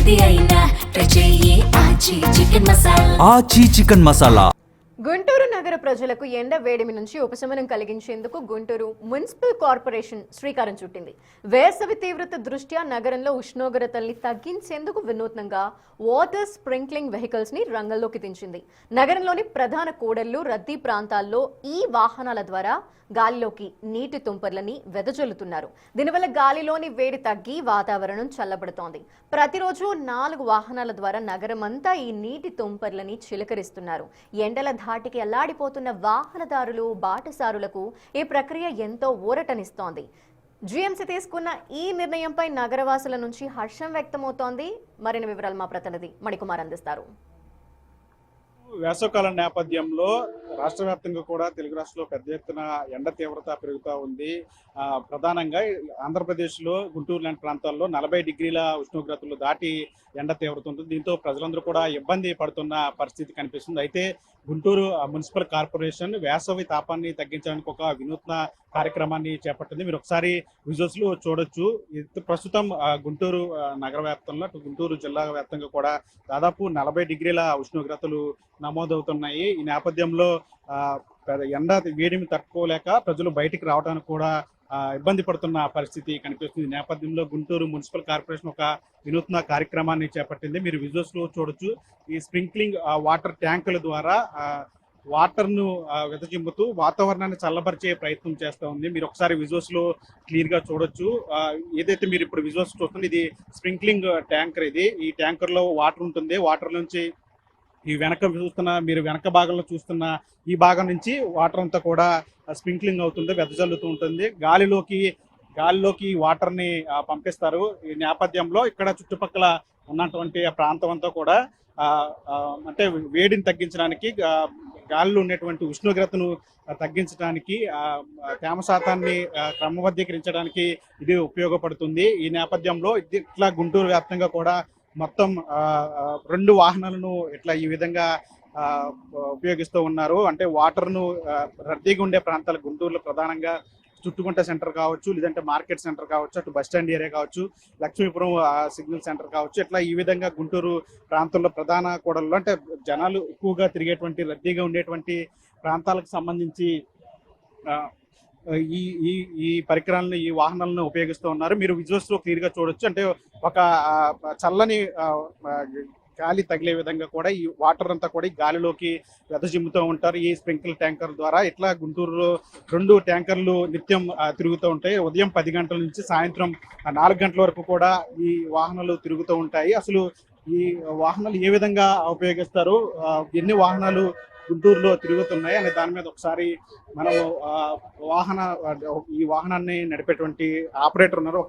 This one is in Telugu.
ఏది అయినా ట్రై చెయ్యి ఆచి చికెన్ మసాలా. ఆచి చికెన్ మసాలా. గుంటూరు నగర ప్రజలకు ఎండ వేడిమి నుంచి ఉపశమనం కలిగించేందుకు గుంటూరు మున్సిపల్ కార్పొరేషన్ శ్రీకారం చుట్టింది. వేసవి తీవ్రత దృష్ట్యా నగరంలో ఉష్ణోగ్రతల్ని తగ్గించేందుకు వినూత్నంగా వాటర్ స్ప్రింక్లింగ్ వెహికల్స్ ని రంగంలోకి దించింది. నగరంలోని ప్రధాన కూడళ్లు, రద్దీ ప్రాంతాల్లో ఈ వాహనాల ద్వారా గాలిలోకి నీటి తుంపర్లని వెదజల్లుతున్నారు. దీనివల్ల గాలిలోని వేడి తగ్గి వాతావరణం చల్లబడుతోంది. ప్రతిరోజు 4 వాహనాల ద్వారా నగరమంతా ఈ నీటి తుంపర్లని చిలకరిస్తున్నారు. ఎండల ధాటికి అల్లాడిపోతున్న వాహనదారులు, బాటసారులకు ఈ ప్రక్రియ ఎంతో ఊరటనిస్తోంది. జీఎంసీ తీసుకున్న ఈ నిర్ణయంపై నగరవాసుల నుంచి హర్షం వ్యక్తమవుతోంది. మరిన్ని వివరాలు మా ప్రతినిధి మణికుమార్ అందిస్తారు. వేసవకాలం నేపథ్యంలో రాష్ట్ర వ్యాప్తంగా కూడా తెలుగు రాష్ట్రంలో పెద్ద ఎత్తున ఎండ తీవ్రత పెరుగుతూ ఉంది. ప్రధానంగా ఆంధ్రప్రదేశ్లో గుంటూరు లాంటి ప్రాంతాల్లో 40 డిగ్రీల ఉష్ణోగ్రతలు దాటి ఎండ తీవ్రత ఉంటుంది. దీంతో ప్రజలందరూ కూడా ఇబ్బంది పడుతున్న పరిస్థితి కనిపిస్తుంది. అయితే గుంటూరు మున్సిపల్ కార్పొరేషన్ వేసవి తాపాన్ని తగ్గించడానికి ఒక వినూత్న కార్యక్రమాన్ని చేపట్టింది. మీరు ఒకసారి విజువల్స్ లో చూడొచ్చు. ప్రస్తుతం గుంటూరు నగర వ్యాప్తంలో గుంటూరు జిల్లా వ్యాప్తంగా కూడా దాదాపు 40 డిగ్రీల ఉష్ణోగ్రతలు నమోదవుతున్నాయి. ఈ నేపథ్యంలో ఎండ వేడిని తట్టుకోలేక ప్రజలు బయటికి రావడానికి కూడా ఇబ్బంది పడుతున్న పరిస్థితి కనిపిస్తుంది. ఈ నేపథ్యంలో గుంటూరు మున్సిపల్ కార్పొరేషన్ ఒక వినూత్న కార్యక్రమాన్ని చేపట్టింది. మీరు విజువల్స్ లో చూడొచ్చు. ఈ స్ప్రింక్లింగ్ వాటర్ ట్యాంకుల ద్వారా వాటర్ను వెదజిమ్ముతూ వాతావరణాన్ని చల్లబరిచే ప్రయత్నం చేస్తూ ఉంది. మీరు ఒకసారి విజువల్స్ లో క్లియర్ గా చూడొచ్చు. ఏదైతే మీరు ఇప్పుడు విజువల్స్ చూస్తుంది ఇది స్ప్రింక్లింగ్ ట్యాంకర్. ఈ ట్యాంకర్ లో వాటర్ ఉంటుంది. వాటర్ నుంచి ఈ మీరు వెనక భాగంలో చూస్తున్న ఈ భాగం నుంచి వాటర్ అంతా కూడా స్ప్రింక్లింగ్ అవుతుంది, వెదజల్లుతూ ఉంటుంది. గాలిలోకి వాటర్ ని పంపిస్తారు. ఈ నేపథ్యంలో ఇక్కడ చుట్టుపక్కల ఉన్నటువంటి ప్రాంతం అంతా కూడా అంటే వేడిని తగ్గించడానికి, గాలిలో ఉన్నటువంటి ఉష్ణోగ్రతను తగ్గించడానికి, తేమ శాతాన్ని క్రమబద్ధీకరించడానికి ఇది ఉపయోగపడుతుంది. ఈ నేపథ్యంలో ఇట్లా గుంటూరు వ్యాప్తంగా కూడా మొత్తం 2 వాహనాలను ఇట్లా ఈ విధంగా ఉపయోగిస్తూ ఉన్నారు. అంటే వాటర్ను రద్దీగా ఉండే ప్రాంతాలు గుంటూరులో ప్రధానంగా చుట్టుకుంట సెంటర్ కావచ్చు, లేదంటే మార్కెట్ సెంటర్ కావచ్చు, అటు బస్ స్టాండ్ ఏరియా కావచ్చు, లక్ష్మీపురం సిగ్నల్ సెంటర్ కావచ్చు, ఇట్లా ఈ విధంగా గుంటూరు ప్రాంతంలో ప్రధాన కూడల్లో అంటే జనాలు ఎక్కువగా తిరిగేటువంటి రద్దీగా ఉండేటువంటి ప్రాంతాలకు సంబంధించి ఈ పరికరాలను, ఈ వాహనాలను ఉపయోగిస్తూ ఉన్నారు. మీరు విజువల్స్ లో క్లియర్ గా చూడొచ్చు. అంటే ఒక చల్లని గాలి తగిలే విధంగా కూడా ఈ వాటర్ అంతా కూడా ఈ గాలిలోకి వెదజిమ్ముతూ ఉంటారు ఈ స్ప్రింకిల్ ట్యాంకర్ ద్వారా. ఇట్లా గుంటూరులో 2 ట్యాంకర్లు నిత్యం తిరుగుతూ ఉంటాయి. ఉదయం 10 గంటల నుంచి సాయంత్రం 4 గంటల వరకు కూడా ఈ వాహనాలు తిరుగుతూ ఉంటాయి. అసలు ఈ వాహనాలు ఏ విధంగా ఉపయోగిస్తారు, ఎన్ని వాహనాలు గుంటూరులో తిరుగుతున్నాయి అనే దాని మీద ఒకసారి మనం ఈ వాహనాన్ని నడిపేటువంటి ఆపరేటర్ ఉన్నారు.